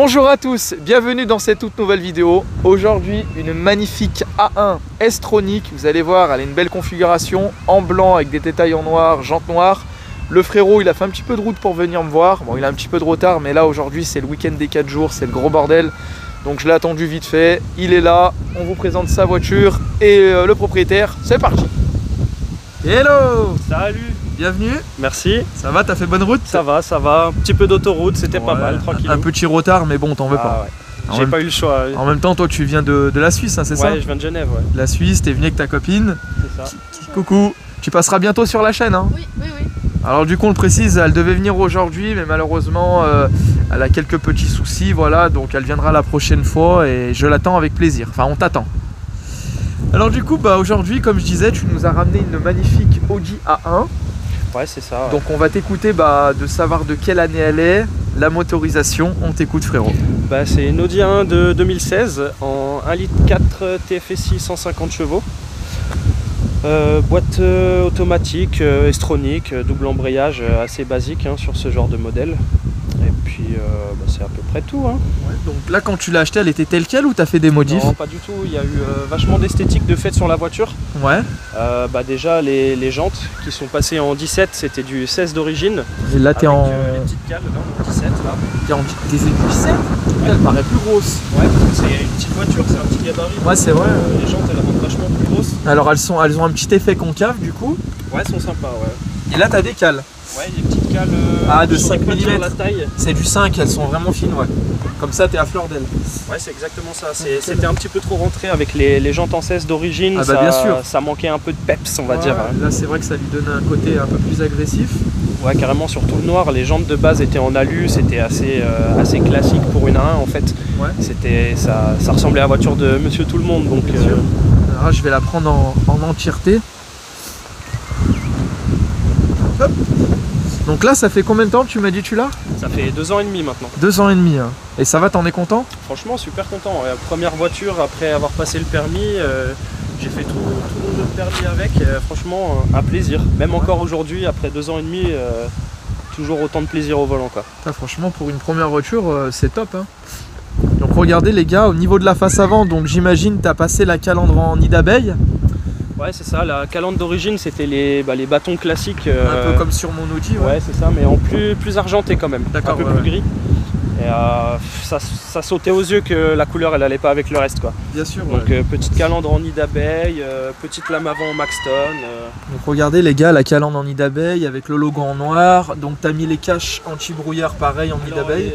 Bonjour à tous, bienvenue dans cette toute nouvelle vidéo. Aujourd'hui, une magnifique A1 S-Tronic. Vous allez voir, elle a une belle configuration en blanc avec des détails en noir, jantes noires. Le frérot, il a fait un petit peu de route pour venir me voir. Bon, il a un petit peu de retard, mais là aujourd'hui, c'est le week-end des 4 jours, c'est le gros bordel. Donc je l'ai attendu vite fait. Il est là, on vous présente sa voiture et le propriétaire. C'est parti. Hello! Salut! Bienvenue. Merci. Ça va, t'as fait bonne route? Ça va, ça va. Un petit peu d'autoroute, c'était pas mal, tranquille. Un petit retard, mais bon, t'en veux pas. Ouais. J'ai pas eu le choix. En même temps, toi, tu viens de la Suisse, hein, c'est ça? Ouais, je viens de Genève, ouais. La Suisse, t'es venu avec ta copine. C'est ça. Coucou. Tu passeras bientôt sur la chaîne, hein? Oui. Alors du coup, on le précise, elle devait venir aujourd'hui, mais malheureusement, elle a quelques petits soucis, voilà. Donc elle viendra la prochaine fois et je l'attends avec plaisir. Enfin, on t'attend. Alors du coup, aujourd'hui, comme je disais, tu nous as ramené une magnifique Audi A1. Ouais, c'est ça. Ouais. Donc on va t'écouter de savoir de quelle année elle est, la motorisation. On t'écoute, frérot. C'est une Audi A1 de 2016 en 1,4 litre TFSI 150 chevaux. Boîte automatique, S-Tronic, double embrayage assez basique sur ce genre de modèle. Et puis c'est à peu près tout. Hein. Ouais, donc là, quand tu l'as acheté, elle était telle quelle ou t'as fait des modifs? Non, pas du tout. Il y a eu vachement d'esthétique de fait sur la voiture. Ouais. Déjà les jantes qui sont passées en 17, c'était du 16 d'origine. Et là, t'es en. Les petites cales là, en 17 là. T'es du 17? Ouais. Elle paraît plus grosse. Ouais, parce que c'est une petite voiture, c'est un petit gabarit. Ouais, c'est vrai. Les jantes elles rendent vachement plus grosses. Alors elles ont un petit effet concave du coup. Ouais, elles sont sympas, ouais. Et là, t'as des cales. Ouais, des petites cales de 5 mm. la taille. C'est du 5, elles sont vraiment fines, ouais. Comme ça, t'es à fleur d'elle. Ouais, c'est exactement ça. C'était un petit peu trop rentré avec les jantes en 16 d'origine. Bien sûr. Ça manquait un peu de peps, on va dire. Là, c'est vrai que ça lui donnait un côté un peu plus agressif. Ouais, carrément, surtout le noir. Les jantes de base étaient en alu, c'était assez classique pour une A1 en fait. Ouais. Ça ressemblait à la voiture de Monsieur Tout le Monde. Donc, bien sûr. Alors, je vais la prendre en entièreté. Hop. Donc là, ça fait combien de temps que tu m'as dit tu l'as? Ça fait 2 ans et demi maintenant. 2 ans et demi. Hein. Et ça va, t'en es content? Franchement, super content. Première voiture après avoir passé le permis. J'ai fait tout mon autre permis avec. Franchement, un plaisir. Même encore aujourd'hui, après 2 ans et demi, toujours autant de plaisir au volant, quoi. Franchement, pour une première voiture, c'est top. Hein. Donc regardez les gars, au niveau de la face avant, donc j'imagine tu as passé la calandre en nid d'abeille. Ouais, c'est ça, la calandre d'origine c'était les bâtons classiques. Un peu comme sur mon Audi. Ouais, c'est ça, mais en plus argenté quand même, un peu plus gris. Et ça sautait aux yeux que la couleur elle allait pas avec le reste, quoi. Bien sûr. Donc petite calandre en nid d'abeille, petite lame avant en Maxton. Donc regardez les gars, la calandre en nid d'abeille avec le logo en noir. Donc tu as mis les caches anti-brouillard pareil en nid d'abeille.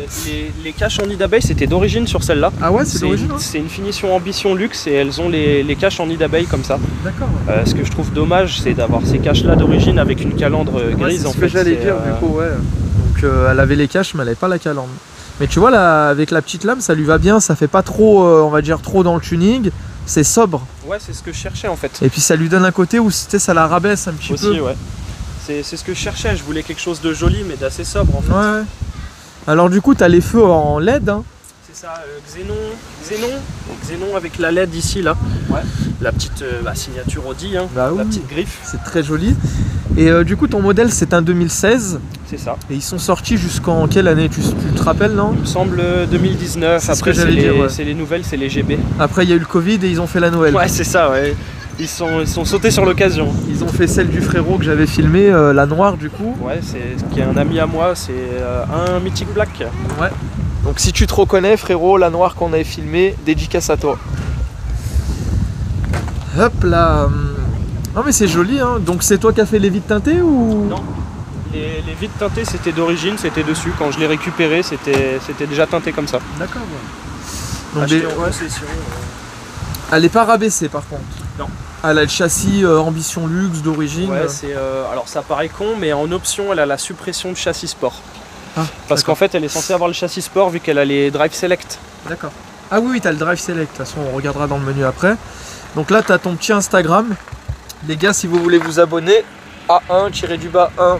Les caches en nid d'abeille c'était d'origine sur celle-là. Ah ouais, c'est d'origine. C'est une finition ambition luxe et elles ont les caches en nid d'abeille comme ça. D'accord. Ce que je trouve dommage c'est d'avoir ces caches là d'origine avec une calandre grise en fait. C'est ce que j'allais dire du coup, ouais. Donc elle avait les caches mais elle avait pas la calandre. Mais tu vois là, avec la petite lame, ça lui va bien, ça fait pas trop, on va dire trop dans le tuning, c'est sobre. Ouais, c'est ce que je cherchais en fait. Et puis ça lui donne un côté où ça la rabaisse un petit peu. Aussi, ouais. C'est ce que je cherchais, je voulais quelque chose de joli mais d'assez sobre en fait. Ouais. Alors du coup, tu as les feux en LED. Hein. C'est ça, Xénon avec la LED ici là. Ouais. La petite signature Audi, hein, la petite griffe. C'est très joli. Et du coup, ton modèle, c'est un 2016. C'est ça. Et ils sont sortis jusqu'en quelle année? Tu te rappelles, non? Il me semble 2019. Après, c'est les nouvelles, c'est les GB. Après, il y a eu le Covid et ils ont fait la Noël. Ouais, c'est ça, ouais. Ils sont sautés sur l'occasion. Ils ont fait celle du frérot que j'avais filmé, la noire du coup. Ouais, qui est un ami à moi, c'est un Mythic Black. Ouais. Donc si tu te reconnais, frérot, la noire qu'on avait filmée, dédicace à toi. Hop là. Non mais c'est joli, hein. Donc c'est toi qui as fait les vitres teintées ou? Non. Les vitres teintées c'était d'origine, c'était dessus. Quand je l'ai récupéré, c'était déjà teinté comme ça. D'accord. Ouais. Donc en concession. Elle n'est pas rabaissée par contre. Non. Elle a le châssis ambition luxe d'origine. Ouais, alors ça paraît con, mais en option, elle a la suppression de châssis sport. Ah, parce qu'en fait, elle est censée avoir le châssis sport vu qu'elle a les drive select. D'accord. Ah oui, tu as le drive select. De toute façon, on regardera dans le menu après. Donc là, tu as ton petit Instagram. Les gars, si vous voulez vous abonner, A1-1.1.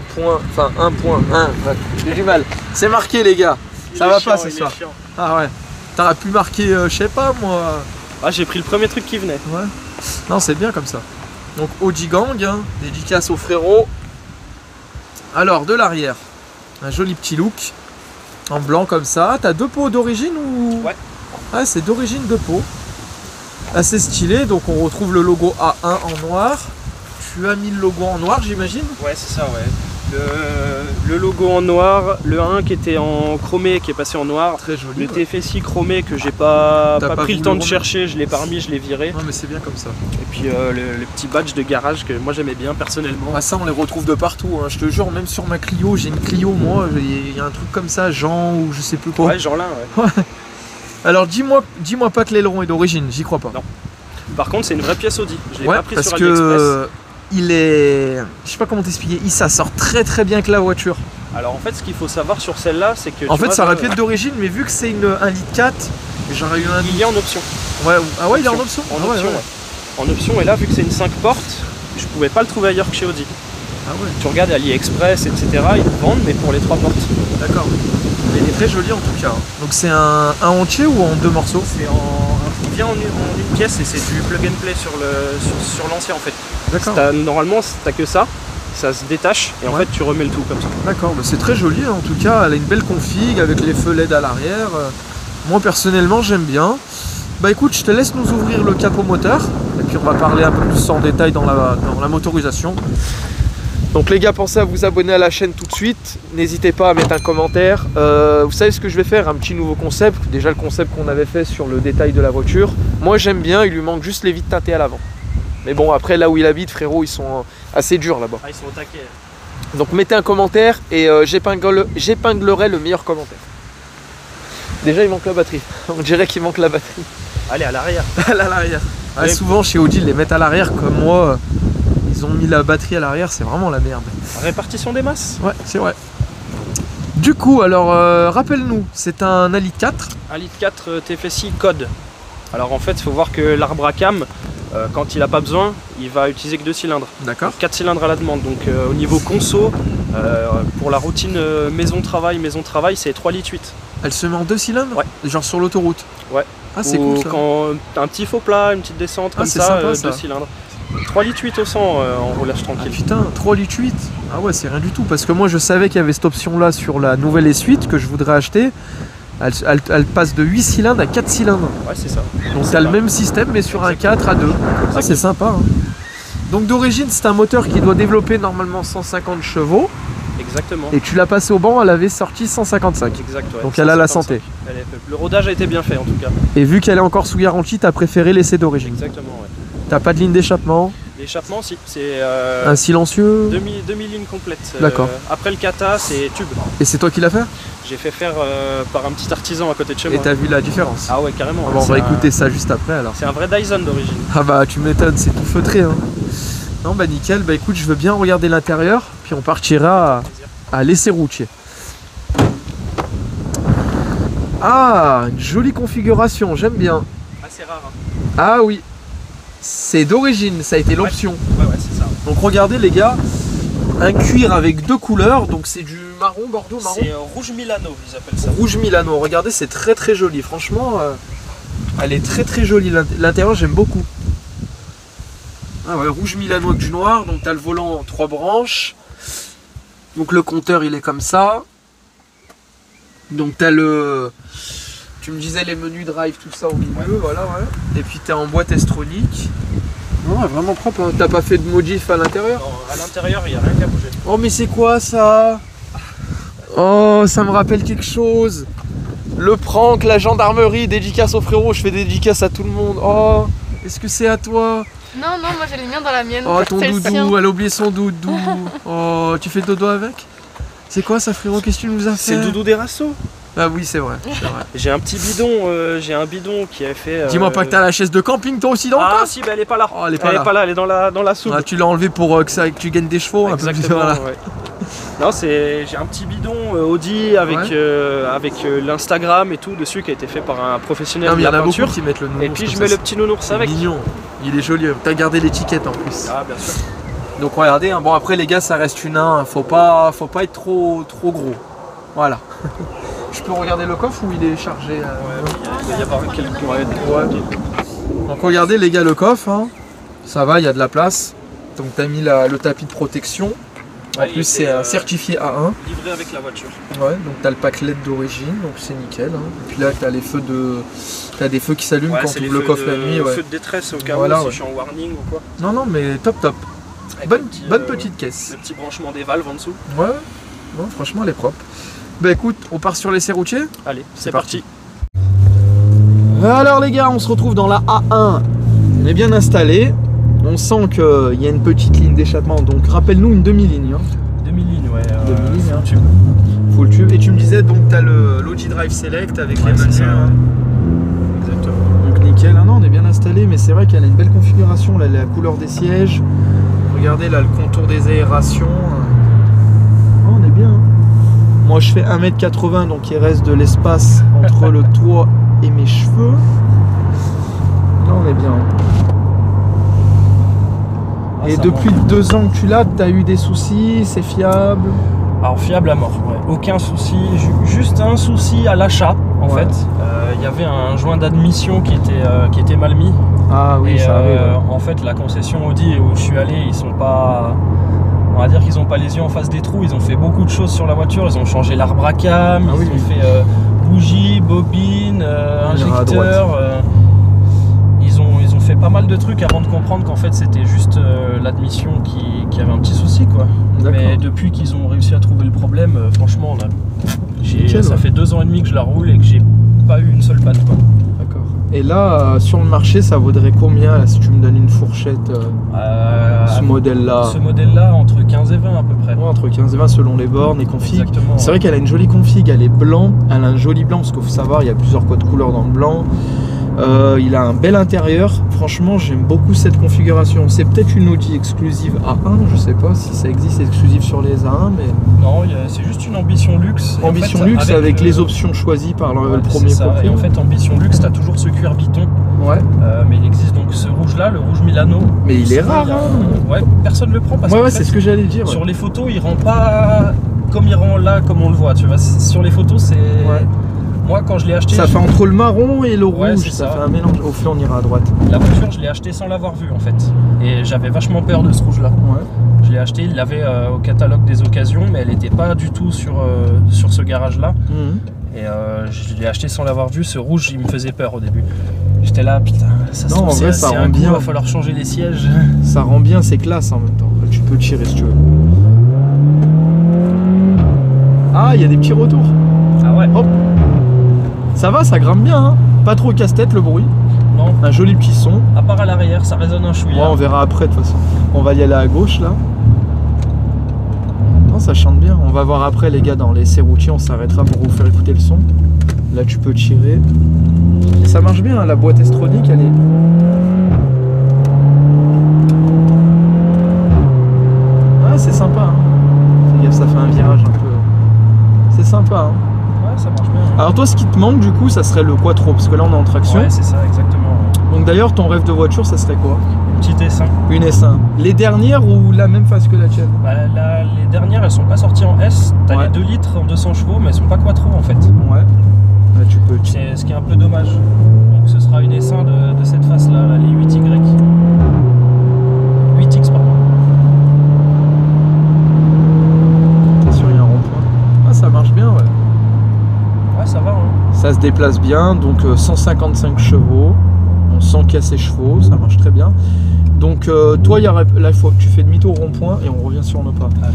J'ai du mal. C'est marqué, les gars. Ça va pas ce soir. Ah ouais. T'aurais pu marquer, je sais pas moi. Ah, j'ai pris le premier truc qui venait. Ouais. Non, c'est bien comme ça. Donc Audi Gang, hein, dédicace au frérot. Alors, de l'arrière, un joli petit look. En blanc comme ça. T'as 2 pots d'origine ou... Ouais. Ah, c'est d'origine 2 pots. Assez stylé, donc on retrouve le logo A1 en noir. Tu as mis le logo en noir, j'imagine? Ouais, c'est ça, ouais. Le logo en noir, le 1 qui était en chromé, qui est passé en noir. Très joli. Le TFSI chromé que j'ai pas pris le temps de remettre. chercher, je l'ai pas remis, je l'ai viré. Non mais c'est bien comme ça. Et puis les petits badges de garage que moi j'aimais bien personnellement. Ah, ça on les retrouve de partout, hein. Je te jure, même sur ma Clio, j'ai une Clio moi, il y a un truc comme ça, Jean ou je sais plus quoi. Ouais, Jeanlin, ouais. Alors dis-moi pas que l'aileron est d'origine, j'y crois pas. Non. Par contre, c'est une vraie pièce Audi. Je l'ai Ouais, pas pris parce sur que AliExpress. il est... Je sais pas comment t'expliquer, ça sort très très bien que la voiture. Alors en fait, ce qu'il faut savoir sur celle-là, c'est que... En fait, ça aurait pu être être d'origine, mais vu que c'est un litre 4, j'aurais eu un... Il y a en option. Ouais, ah ouais, il est en option. En Ah ouais, option, ouais. ouais. En option, et là, vu que c'est une 5 portes, je pouvais pas le trouver ailleurs que chez Audi. Ah ouais, Tu regardes AliExpress, etc., ils le vendent, mais pour les 3 portes. d'accord. Il est très joli en tout cas. Donc c'est un entier ou en 2 morceaux? Il vient en une pièce et c'est du plug and play sur l'ancien en fait. D'accord. Normalement, t'as que ça se détache et en Ouais. fait tu remets le tout comme ça. D'accord, bah c'est très joli en tout cas, elle a une belle config avec les feux LED à l'arrière. Moi personnellement j'aime bien. Bah écoute, je te laisse nous ouvrir le capot moteur et puis on va parler un peu plus en détail dans la motorisation. Donc les gars, pensez à vous abonner à la chaîne tout de suite, n'hésitez pas à mettre un commentaire. Vous savez ce que je vais faire, un petit nouveau concept, déjà le concept qu'on avait fait sur le détail de la voiture. Moi j'aime bien, il lui manque juste les vitres teintées à l'avant. Mais bon, après là où il habite, frérot, ils sont assez durs là-bas. Ah, ils sont au taquet. Donc mettez un commentaire et j'épinglerai le meilleur commentaire. Déjà il manque la batterie, on dirait qu'il manque la batterie. Allez, à l'arrière. À l'arrière. Ah, Ouais. souvent chez Audi ils les mettent à l'arrière comme moi, ils ont mis la batterie à l'arrière, c'est vraiment la merde. Répartition des masses. Ouais, c'est vrai. Du coup, alors rappelle-nous, c'est un Ali 4. Un litre 4 TFSI code. Alors en fait, il faut voir que l'arbre à cam, quand il n'a pas besoin, il va utiliser que 2 cylindres. D'accord. 4 cylindres à la demande. Donc au niveau conso, pour la routine maison-travail, c'est 3 litres 8. Elle se met en 2 cylindres? Ouais. Genre sur l'autoroute? Ouais. Ah, c'est Ou cool ça. quand t'as un petit faux plat, une petite descente comme c'est ça, sympa, 2 ça. cylindres. 3 litres 8 au 100 en roulage Ah, tranquille. putain, 3 litres 8. Ah ouais, c'est rien du tout. Parce que moi je savais qu'il y avait cette option là sur la nouvelle S8 que je voudrais acheter. Elle passe de 8 cylindres à 4 cylindres. Ouais, c'est ça. Donc C'est t'as le ça. même système mais sur un 4 à 2. Ah, c'est sympa. Hein. Donc d'origine c'est un moteur qui doit développer normalement 150 chevaux. Exactement. Et tu l'as passé au banc, elle avait sorti 155. Exact, ouais. Donc elle a la 155. santé. Le rodage a été bien fait en tout cas. Et vu qu'elle est encore sous garantie, t'as préféré laisser d'origine. Exactement, ouais. T'as pas de ligne d'échappement, L'échappement aussi, c'est un silencieux. demi-ligne complète. D'accord. Après le kata, c'est tube. Et c'est toi qui l'as fait? J'ai fait faire par un petit artisan à côté de chez Et moi. t'as vu la différence? Ah ouais, carrément. Ah bah, on C'est va un- écouter ça juste après alors. C'est un vrai Dyson d'origine. Ah bah tu m'étonnes, c'est tout feutré hein. Non bah nickel, bah écoute je veux bien regarder l'intérieur, puis on partira à l'essai routier. Ah, une jolie configuration, j'aime bien. Assez rare. Hein. Ah oui, c'est d'origine, ça a été l'option. Ouais, c'est ça. Donc regardez les gars, un cuir avec 2 couleurs, donc c'est du marron, bordeaux, marron. C'est rouge Milano, ils appellent ça. Rouge Milano, regardez c'est très très joli, franchement elle est très très jolie, l'intérieur j'aime beaucoup. Ah ouais, rouge Milano avec du noir, donc t'as le volant en 3 branches, donc le compteur il est comme ça, donc t'as le... Tu me disais les menus drive, tout ça au milieu, voilà ouais. Et puis t'es en boîte S-tronique. Ouais, vraiment propre, hein. T'as pas fait de modif à l'intérieur? Non, à l'intérieur, il n'y a rien qu'à bouger. Oh mais c'est quoi ça? Oh ça me rappelle quelque chose. Le prank, la gendarmerie, dédicace au frérot, je fais des dédicaces à tout le monde. Oh, est-ce que c'est à toi? Non, non, moi j'ai les miens dans la mienne. Oh ton C'est le sien. doudou, elle a oublié son doudou. Oh, tu fais dodo avec? C'est quoi ça frérot? Qu'est-ce que tu nous as fait? C'est le doudou des rassos. Ah oui c'est vrai, c'est vrai. J'ai un petit bidon, j'ai un bidon qui avait fait... Dis-moi pas que t'as la chaise de camping toi aussi dans le Ah coffre? si, bah elle est pas là. Oh, elle est pas là. Elle est dans la soupe. Ah, tu l'as enlevé pour que tu gagnes des chevaux un peu plus, Exactement, voilà. ouais. Non, j'ai un petit bidon Audi avec, Ouais. avec l'Instagram et tout dessus qui a été fait par un professionnel Non mais de il y la en a beaucoup peinture. qui mettent le nounours. Et puis je comme mets ça, le petit nounours c'est avec. mignon, il est joli, t'as gardé l'étiquette en plus. Ah bien sûr. Donc regardez, hein, bon après les gars ça reste une 1, faut pas être trop gros. Voilà. Je peux regarder le coffre ou il est chargé Il doit y avoir quelques... Ouais. Donc regardez les gars le coffre, hein. Ça va, il y a de la place. Donc t'as mis le tapis de protection. En plus, c'est un certifié A1. Livré avec la voiture. Ouais, donc tu as le pack LED d'origine, donc c'est nickel. Hein. Et puis là, tu as les feux t'as des feux qui s'allument quand tu ouvres le coffre la nuit. Ouais. Feux de détresse au cas où, si je suis en warning ou quoi. Non, non, mais top. Bonne petite caisse. Le petit branchement des valves en dessous. Ouais, bon, franchement, elle est propre. Bah écoute, on part sur l'essai routier. Allez, c'est parti. Alors les gars, on se retrouve dans la A1. On est bien installé. On sent qu'il y a une petite ligne d'échappement, donc rappelle-nous une demi-ligne. Hein. Demi-ligne, ouais. Demi-ligne, full tube. Full tube. Et tu me disais, donc tu as l'Audi Drive Select avec les menus. Exactement. Donc nickel. Ah non, on est bien installé, mais c'est vrai qu'elle a une belle configuration. Là, la couleur des sièges. Regardez là le contour des aérations. Oh, on est bien. Hein. Moi je fais 1m80, donc il reste de l'espace entre le toit et mes cheveux. Là on est bien. Et depuis 2 ans que tu l'as, tu as eu des soucis, c'est fiable? Alors fiable à mort, ouais. Aucun souci, juste un souci à l'achat en fait. Il y avait un joint d'admission qui était mal mis. Ah oui, et ça arrive. En fait la concession Audi où je suis allé, ils sont pas... On va dire qu'ils n'ont pas les yeux en face des trous, ils ont fait beaucoup de choses sur la voiture, ils ont changé l'arbre à cam, ils ont fait bougie, bobine, injecteur, ils ont fait pas mal de trucs avant de comprendre qu'en fait c'était juste l'admission qui avait un petit souci quoi. Mais depuis qu'ils ont réussi à trouver le problème, franchement ça fait 2 ans et demi que je la roule et que j'ai pas eu une seule panne quoi. D'accord. Et là, sur le marché, ça vaudrait combien là, si tu me donnes une fourchette ce modèle-là? Ce modèle-là, entre 15 et 20 à peu près. Ouais, entre 15 et 20 selon les bornes et configs. Exactement. C'est vrai qu'elle a une jolie config, elle est blanc, elle a un joli blanc, parce qu'il faut savoir, il y a plusieurs codes couleurs dans le blanc. Il a un bel intérieur. Franchement, j'aime beaucoup cette configuration. C'est peut-être une Audi exclusive A1, je sais pas si ça existe exclusive sur les A1, mais... Non, c'est juste une ambition luxe. Ambition en fait, luxe avec les options choisies par le premier propriétaire. Et en fait, ambition luxe, tu as toujours ce cuir biton. Ouais. Mais il existe donc ce rouge-là, le rouge Milano. Mais il est rare, hein. Ouais, personne ne le prend parce que c'est ce que j'allais dire. Sur les photos, il rend pas comme il rend là, comme on le voit. Tu vois, sur les photos, c'est... Ouais. Moi, quand je l'ai acheté... Ça fait entre le marron et le rouge, ça fait un mélange. Au fait, on ira à droite. La voiture, je l'ai acheté sans l'avoir vue, en fait. Et j'avais vachement peur de ce rouge-là. Ouais. Je l'ai acheté, il l'avait au catalogue des occasions, mais elle n'était pas du tout sur ce garage-là. Et je l'ai acheté sans l'avoir vu. Ce rouge, il me faisait peur au début. J'étais là, putain, ça non, en vrai, ça rend bien. Il va falloir changer les sièges. Ça rend bien, c'est classe en même temps. Tu peux tirer si tu veux. Ah, il y a des petits retours. Ah ouais. Hop. Ça va, ça grimpe bien, hein. Pas trop casse-tête le bruit. Non. Un joli petit son. À part à l'arrière, ça résonne un chouïa. Ouais, on verra après de toute façon. On va y aller à gauche là. Non, ça chante bien. On va voir après les gars dans l'essai routier, on s'arrêtera pour vous faire écouter le son. Là tu peux tirer. Et ça marche bien, hein. La boîte S-Tronic elle est... Ah c'est sympa, hein. Fais gaffe, ça fait un virage un peu... C'est sympa, hein. Ça marche bien. Alors toi, ce qui te manque du coup, ça serait le quattro, parce que là on est en traction. Ouais, c'est ça, exactement. Donc d'ailleurs, ton rêve de voiture, ça serait quoi? Une petite S1. Une S1. Les dernières ou la même face que la tienne? Bah, les dernières, elles sont pas sorties en S. T'as les 2 litres en 200 chevaux, mais elles sont pas quattro en fait. Ouais. Là, tu peux. C'est ce qui est un peu dommage. Donc ce sera une S1 de cette face-là, là, les 8Y. 8X, pardon. Attention, il y a un rond-point. Ah, ça marche bien, ouais. Ouais, ça va, hein. Ça se déplace bien, donc 155 chevaux, sans casser chevaux, ça marche très bien. Donc toi, là, il faut que tu fais demi-tour au rond-point et on revient sur nos pas. Allez.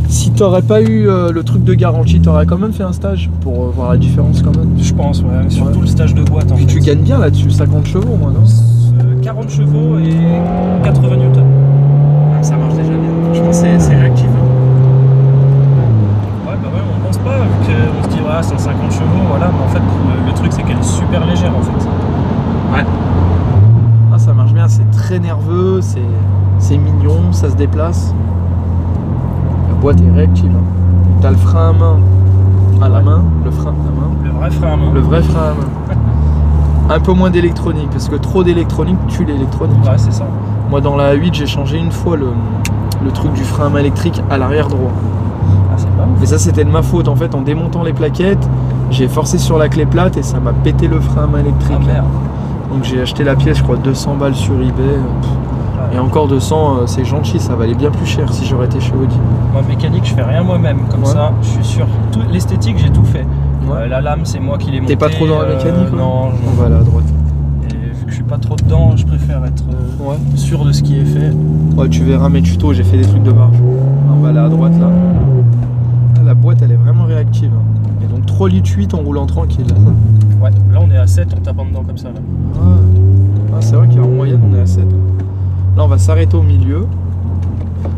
Si tu n'aurais pas eu le truc de garantie, tu aurais quand même fait un stage pour voir la différence quand même? Je pense, ouais. Surtout le stage de boîte. Puis tu gagnes bien là-dessus, 50 chevaux moi, non? 40 chevaux et 80 newtons. Ça marche déjà bien, franchement c'est réactif. Hein. Ouais, bah ouais, on pense pas, vu qu'on se dit, ouais, 150 chevaux, voilà, mais en fait, le truc c'est qu'elle est super légère en fait. Ouais. Ah, ça marche bien, c'est très nerveux, c'est mignon, ça se déplace. La boîte est réactive. Hein. T'as le frein à main à la main, le frein à main. Le vrai frein à main. Le vrai frein à main. Un peu moins d'électronique, parce que trop d'électronique tue l'électronique. Ouais, c'est ça. Moi dans la A8, j'ai changé une fois le truc du frein à main électrique à l'arrière droit. Ah, c'est pas ouf. Mais ça c'était de ma faute en fait, en démontant les plaquettes, j'ai forcé sur la clé plate et ça m'a pété le frein à main électrique. Ah merde. Donc j'ai acheté la pièce, je crois 200 balles sur eBay. Et encore 200, c'est gentil, ça valait bien plus cher si j'aurais été chez Audi. Moi, mécanique, je fais rien moi-même. Comme ça, je suis sûr. L'esthétique, j'ai tout fait. La lame, c'est moi qui l'ai montée. T'es pas trop dans la mécanique Non. On va là à droite. Et vu que je suis pas trop dedans, je préfère être sûr de ce qui est fait. Ouais, tu verras mes tutos, j'ai fait des trucs de barge. On va là à droite là. Là, la boîte, elle est vraiment réactive. Et donc 3 litres 8 en roulant tranquille. Ouais, là on est à 7 en tapant dedans comme ça. Là. Ah, c'est vrai qu'en moyenne, on est à 7. Là, on va s'arrêter au milieu.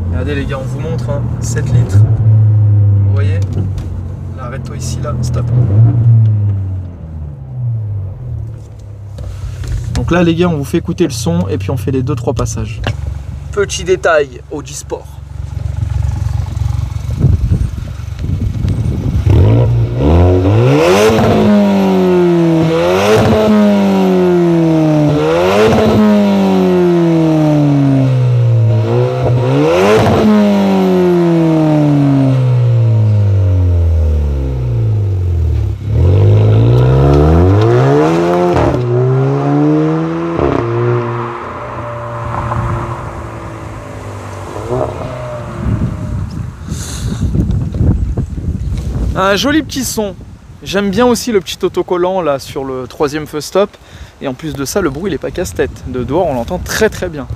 Regardez les gars, on vous montre, 7 litres. Vous voyez? Là, arrête-toi ici, là, stop. Donc là, les gars, on vous fait écouter le son et puis on fait les 2-3 passages. Petit détail, Audi Sport. Un joli petit son. J'aime bien aussi le petit autocollant là sur le 3e feu stop. Et en plus de ça, le bruit il est pas casse-tête. De dehors, on l'entend très très bien.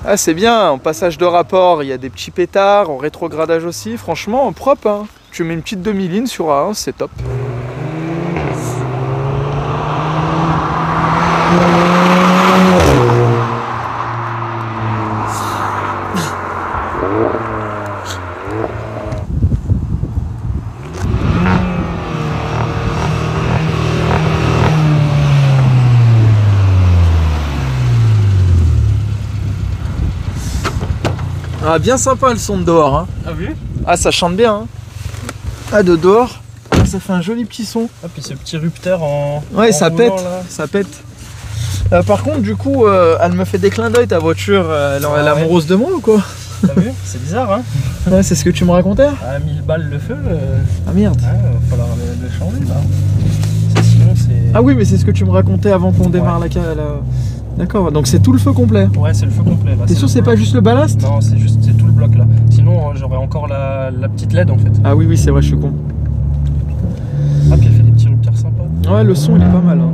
Ah, c'est bien, en passage de rapport, il y a des petits pétards, en rétrogradage aussi. Franchement, propre. Hein. Tu mets une petite demi-ligne sur A1, c'est top. Ah, bien sympa le son de dehors. Hein. Ah vu? Ah, ça chante bien. Hein. Ah, de dehors, ça fait un joli petit son. Ah, puis ce petit rupteur en. Ouais, en ça roulant, pète. là. Ça pète. Par contre, du coup, elle me fait des clins d'œil ta voiture. Elle est amoureuse de moi ou quoi? T'as vu? C'est bizarre, hein? Ouais, c'est ce que tu me racontais? À 1000 balles le feu. Ah merde. Ouais, va falloir le changer là. Sinon, c'est. Ah oui, mais c'est ce que tu me racontais avant qu'on démarre la. D'accord, donc c'est tout le feu complet. Ouais, c'est le feu complet. T'es sûr c'est pas juste le ballast? Non, c'est tout le bloc là. Sinon, j'aurais encore la petite LED en fait. Ah oui, c'est vrai, je suis con. Ah, puis elle fait des petits rupteurs sympas. Ouais, le son il est pas mal. Hein.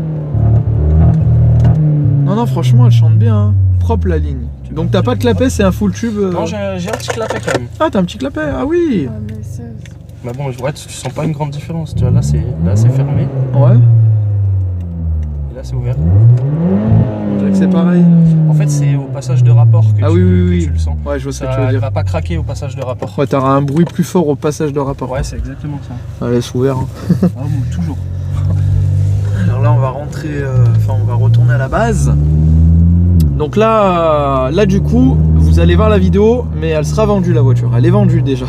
Non, franchement, elle chante bien. Hein. Propre la ligne. Donc t'as pas de clapet, c'est un full tube. Non, j'ai un petit clapet quand même. Ah, t'as un petit clapet? Ah oui. Mais bon, ouais, tu sens pas une grande différence. Tu vois, là c'est fermé. Ouais. Et là c'est ouvert. On dirait que c'est pareil. En fait, c'est au passage de rapport que, tu le sens. Ouais, je vois ce que tu veux Ça dire. va pas craquer au passage de rapport. Ouais, t'auras un bruit plus fort au passage de rapport. Ouais, c'est exactement ça. Ah, laisse ouvert. Hein. Ah, toujours. Alors là, on va rentrer, on va retourner à la base. Donc là, du coup, vous allez voir la vidéo, mais elle sera vendue la voiture. Elle est vendue déjà.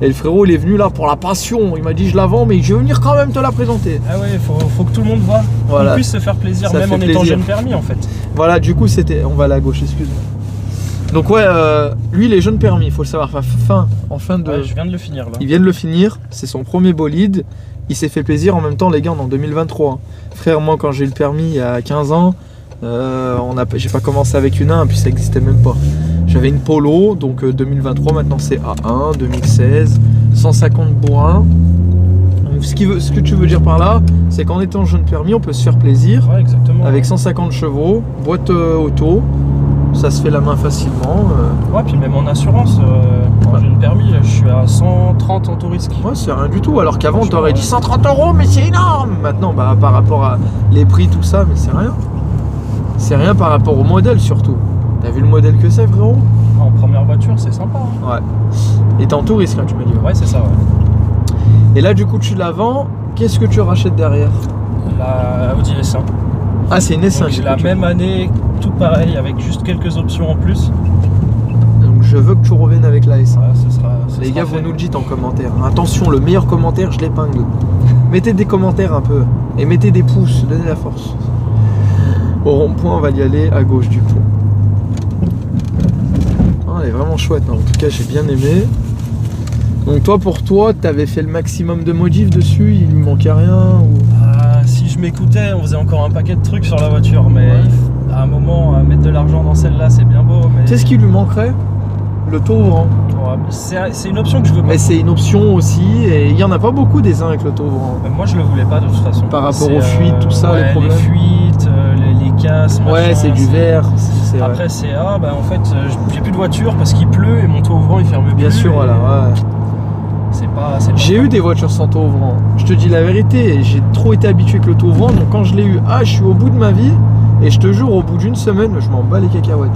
Et le frérot, il est venu là pour la passion. Il m'a dit, je la vends, mais je vais venir quand même te la présenter. Ah ouais, faut que tout le monde voit. Voilà. Qu'on puisse se faire plaisir, même en étant jeune permis en fait. Voilà, du coup, c'était. On va à la gauche, excuse-moi. Donc ouais, lui, il est jeune permis, il faut le savoir. En fin de. Ouais, je viens de le finir là. Il vient de le finir. C'est son premier bolide. Il s'est fait plaisir. En même temps, les gars, on est en 2023. Hein. Frère, moi, quand j'ai eu le permis il y a 15 ans. J'ai pas commencé avec une 1 puis ça n'existait même pas. J'avais une Polo, donc 2023, maintenant c'est A1, 2016, 150 bourrins. Donc, ce que tu veux dire par là, c'est qu'en étant jeune permis, on peut se faire plaisir. Ouais, exactement. Avec 150 chevaux, boîte auto, ça se fait la main facilement. Ouais, puis même en assurance, quand j'ai le permis, je suis à 130 en tout risque. Ouais, c'est rien du tout. Alors qu'avant, t'aurais dit 130 €, mais c'est énorme. Maintenant, bah, par rapport à les prix, tout ça, mais c'est rien. C'est rien par rapport au modèle surtout. T'as vu le modèle que c'est, frérot? En première voiture, c'est sympa. Hein. Ouais. Et t'es en touriste là, tu m'as dit. Ouais, c'est ça. Ouais. Et là, du coup, tu la vends. Qu'est-ce que tu rachètes derrière? La Audi S1. Ah, c'est une S1. J'ai la même année, tout pareil, avec juste quelques options en plus. Donc, je veux que tu reviennes avec la S1. Ouais, Les gars, vous nous le dites en commentaire. Attention, le meilleur commentaire, je l'épingle. Mettez des commentaires un peu. Et mettez des pouces, donnez la force. Au rond-point, on va y aller à gauche du coup. Oh, elle est vraiment chouette, hein. En tout cas j'ai bien aimé. Donc toi, pour toi, t'avais fait le maximum de modifs dessus, il lui manquait rien ou... Si je m'écoutais, on faisait encore un paquet de trucs sur la voiture, mais Ouais. à un moment, mettre de l'argent dans celle-là, c'est bien beau. Mais... Tu sais ce qui lui manquerait? Le taux ouvrant. Ouais, c'est une option que je veux pas. Mais c'est une option aussi, et il y en a pas beaucoup des uns avec le taux ouvrant. Moi, je le voulais pas de toute façon. Par rapport C'est, aux fuites, tout ça, ouais, les problèmes. Les fuites, les casses, Ouais, machin, c'est du verre. c'est vrai. Après, c'est en fait, j'ai plus de voiture parce qu'il pleut et mon toit ouvrant il ferme plus. Bien sûr, et voilà. Ouais. C'est pas J'ai eu des voitures sans taux ouvrant. Je te dis la vérité, j'ai trop été habitué avec le taux ouvrant, donc quand je l'ai eu, je suis au bout de ma vie, et je te jure, au bout d'une semaine, je m'en bats les cacahuètes.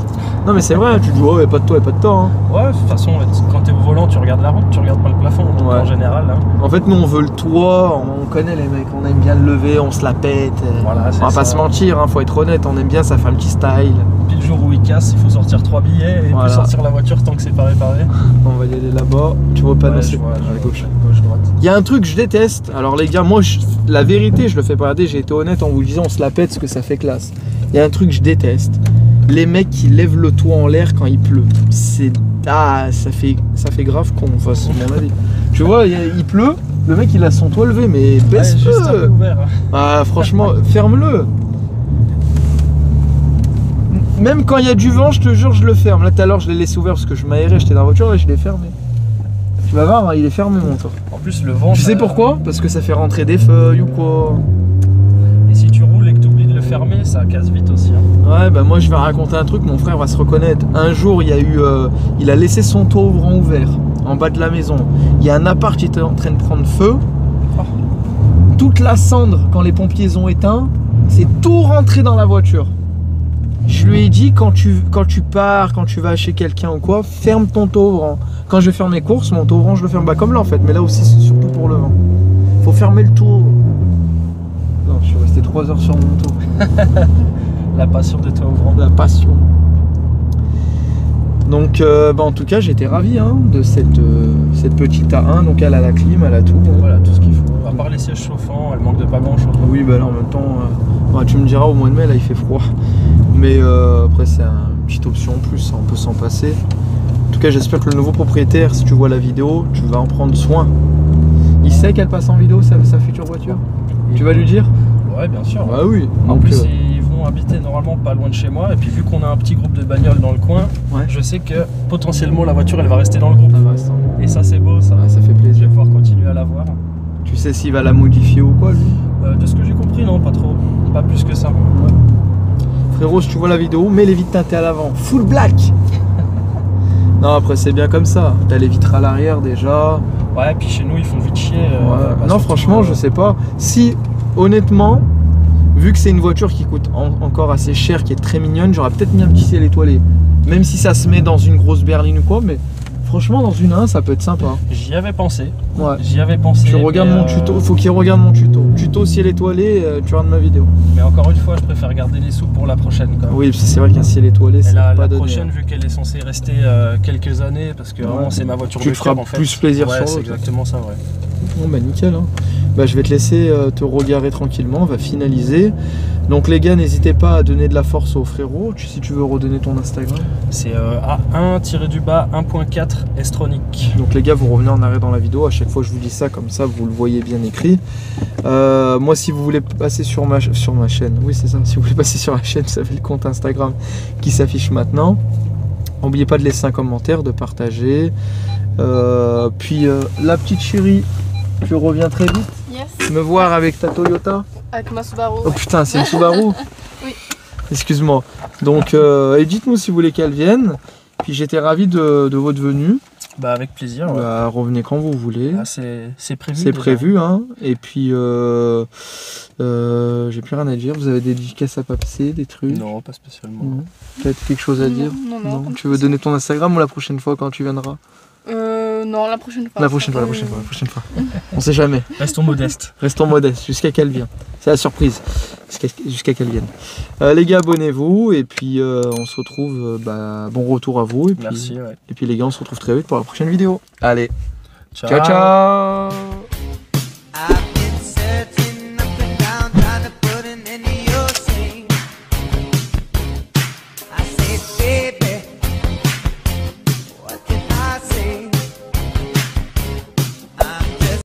Non mais c'est vrai, tu te dis, oh, y'a pas de temps, hein. Ouais, de toute façon, quand t'es au volant, tu regardes la route, tu regardes pas le plafond, donc Ouais. en général. Hein. En fait, nous on veut le toit, on connaît les mecs, on aime bien le lever, on se la pète. Voilà, On va pas se mentir, hein, faut être honnête, on aime bien, ça fait un petit style. Puis le jour où il casse, il faut sortir 3 billets et Voilà. puis sortir la voiture tant que c'est pas réparé. On va y aller là-bas, tu vois pas Ouais, passer je vois, à gauche. gauche, droite. Il y a un truc que je déteste, alors les gars, moi la vérité, je le fais pas regarder, j'ai été honnête en vous disant on se la pète parce que ça fait classe. Il y a un truc que je déteste, les mecs qui lèvent le toit en l'air quand il pleut. Ça fait grave con, enfin c'est mon avis. Tu vois, il pleut, le mec il a son toit levé, mais baisse Ouais, juste un peu ouvert. franchement, ferme-le. Même quand il y a du vent, je te jure, je le ferme. Là tout à l'heure je l'ai laissé ouvert parce que je m'aérais, j'étais dans la voiture, là je l'ai fermé. Tu vas voir, hein, il est fermé mon toit. En plus, le vent. Tu sais pourquoi? Parce que ça fait rentrer des feuilles ou quoi. Et si tu roules et que tu oublies de le fermer, ça casse vite aussi. Hein. Ouais, bah moi je vais raconter un truc, mon frère va se reconnaître. Un jour, il a laissé son toit ouvrant ouvert en bas de la maison. Il y a un appart qui était en train de prendre feu. Toute la cendre, quand les pompiers ont éteint, c'est tout rentré dans la voiture. Je lui ai dit, quand tu pars, quand tu vas chez quelqu'un ou quoi, ferme ton toit ouvrant. Quand je vais faire mes courses, mon toit ouvrant, je le ferme. Bah comme là en fait, mais là aussi c'est surtout pour le vent. Faut fermer le tour. Non, je suis resté 3 heures sur mon toit. La passion de toit ouvrant. La passion. Donc en tout cas j'étais ravi de cette petite A1, donc elle a la clim, elle a tout. Voilà, tout ce qu'il faut. À part les sièges chauffants, elle manque de pas grand chose. Oui bah là en même temps, tu me diras au mois de mai là il fait froid. Mais après c'est une petite option en plus, on peut s'en passer. En tout cas j'espère que le nouveau propriétaire, si tu vois la vidéo, tu vas en prendre soin. Il sait qu'elle passe en vidéo sa future voiture. Tu vas lui dire? Ouais, bien sûr. Ah oui. En Donc, plus, ils vont habiter normalement pas loin de chez moi. Et puis, vu qu'on a un petit groupe de bagnoles dans le coin, ouais. je sais que potentiellement la voiture elle va rester dans le groupe. Et ça, c'est beau, ça. Ça fait Je vais plaisir. pouvoir continuer à la voir. Tu sais s'il va la modifier ou quoi lui? De ce que j'ai compris, non, pas trop. Pas plus que ça. Ouais. Frérot, si tu vois la vidéo, mets les vitres teintées à l'avant. Full black. Non, après c'est bien comme ça. T'as les vitres à l'arrière déjà. Ouais, puis chez nous, ils font vite chier. Ouais. Non, franchement, je sais pas. Si, honnêtement, vu que c'est une voiture qui coûte encore assez cher, qui est très mignonne, j'aurais peut-être mis un petit ciel étoilé. Même si ça se met dans une grosse berline ou quoi, mais franchement, dans une 1, ça peut être sympa. J'y avais pensé. Ouais. J'y avais pensé. Tu regardes mon tuto, faut qu'il regarde mon tuto. Tuto ciel étoilé, tu regardes ma vidéo. Mais encore une fois, je préfère garder les sous pour la prochaine. Quoi. Oui, c'est vrai qu'un ciel étoilé, c'est pas la donné. prochaine, vu qu'elle est censée rester quelques années, parce que vraiment c'est ma voiture tu de te feras cœur en fait. plus plaisir ouais, sur c'est l'autre. exactement ça, ouais. Bon bah nickel. Bah, je vais te laisser te regarder tranquillement, on va finaliser. Donc les gars, n'hésitez pas à donner de la force au frérot, si tu veux redonner ton Instagram. C'est A1-1.4 Estronic. Donc les gars, vous revenez en arrêt dans la vidéo, à chaque fois je vous dis ça, comme ça vous le voyez bien écrit. Moi si vous voulez passer sur ma chaîne, oui c'est ça, si vous voulez passer sur la chaîne, vous avez le compte Instagram qui s'affiche maintenant. N'oubliez pas de laisser un commentaire, de partager. Puis la petite chérie, tu reviens très vite. Yes. Me voir avec ta Toyota. Avec ma Subaru. Oh putain, c'est une Subaru. Oui. Excuse-moi. Donc, et dites-nous si vous voulez qu'elle vienne. Puis j'étais ravi de votre venue. Bah avec plaisir. Ouais. Bah, revenez quand vous voulez. Ah, c'est prévu. C'est déjà. prévu, hein. Et puis, j'ai plus rien à dire. Vous avez des dédicaces à papser, des trucs? Non, pas spécialement. Non. Peut-être quelque chose à dire? Non. Tu veux donner ton Instagram ou la prochaine fois quand tu viendras? Non, la prochaine fois. La prochaine fois. On sait jamais. Restons modestes. Restons modestes jusqu'à qu'elle vienne. C'est la surprise. Jusqu'à qu'elle vienne. Les gars, abonnez-vous et puis on se retrouve. Bon retour à vous. Et puis, Merci. Ouais. et puis les gars, on se retrouve très vite pour la prochaine vidéo. Allez, Ciao. ciao ciao.